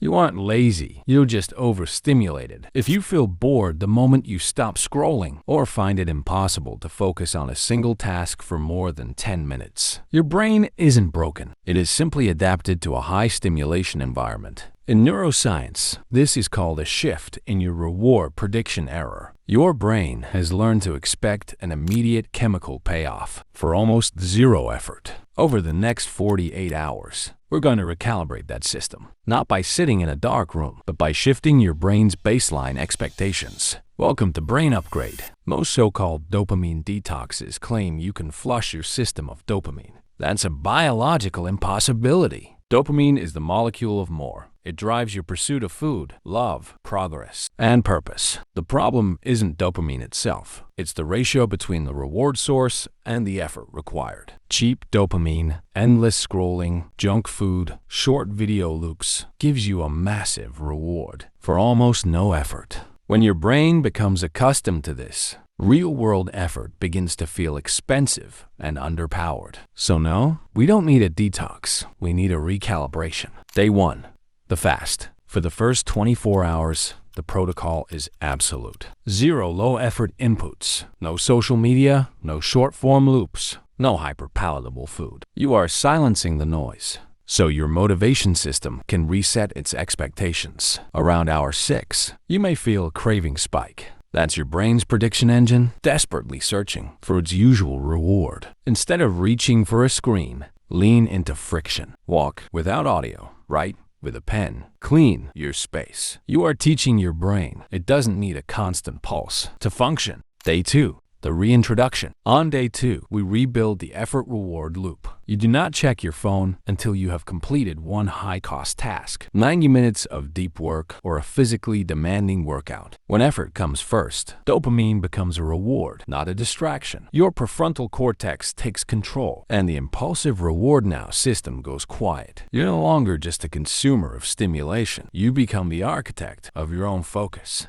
You aren't lazy, you're just overstimulated. If you feel bored the moment you stop scrolling or find it impossible to focus on a single task for more than 10 minutes, your brain isn't broken. It is simply adapted to a high stimulation environment. In neuroscience, this is called a shift in your reward prediction error. Your brain has learned to expect an immediate chemical payoff for almost zero effort. Over the next 48 hours, we're going to recalibrate that system, not by sitting in a dark room, but by shifting your brain's baseline expectations. Welcome to Brain Upgrade. Most so-called dopamine detoxes claim you can flush your system of dopamine. That's a biological impossibility. Dopamine is the molecule of more. It drives your pursuit of food, love, progress, and purpose. The problem isn't dopamine itself. It's the ratio between the reward source and the effort required. Cheap dopamine, endless scrolling, junk food, short video loops gives you a massive reward for almost no effort. When your brain becomes accustomed to this, real-world effort begins to feel expensive and underpowered. So no, we don't need a detox. We need a recalibration. Day 1. The fast. For the first 24 hours, the protocol is absolute. Zero low-effort inputs. No social media, no short-form loops, no hyper-palatable food. You are silencing the noise, so your motivation system can reset its expectations. Around hour 6, you may feel a craving spike. That's your brain's prediction engine desperately searching for its usual reward. Instead of reaching for a screen, lean into friction. Walk without audio, write with a pen. Clean your space. You are teaching your brain it doesn't need a constant pulse to function. Day 2. The reintroduction. On day 2, we rebuild the effort-reward loop. You do not check your phone until you have completed one high-cost task, 90 minutes of deep work or a physically demanding workout. When effort comes first, dopamine becomes a reward, not a distraction. Your prefrontal cortex takes control, and the impulsive reward now system goes quiet. You're no longer just a consumer of stimulation. You become the architect of your own focus.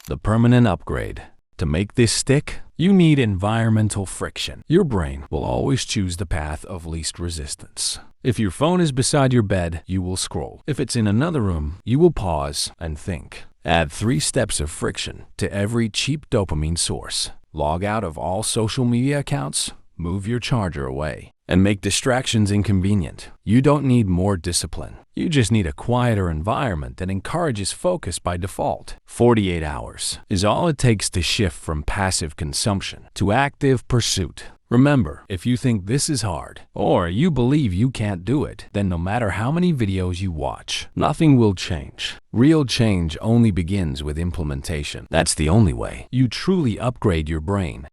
The permanent upgrade. To make this stick, you need environmental friction. Your brain will always choose the path of least resistance. If your phone is beside your bed, you will scroll. If it's in another room, you will pause and think. Add 3 steps of friction to every cheap dopamine source. Log out of all social media accounts, move your charger away, and make distractions inconvenient. You don't need more discipline. You just need a quieter environment that encourages focus by default. 48 hours is all it takes to shift from passive consumption to active pursuit. Remember, if you think this is hard, or you believe you can't do it, then no matter how many videos you watch, nothing will change. Real change only begins with implementation. That's the only way you truly upgrade your brain.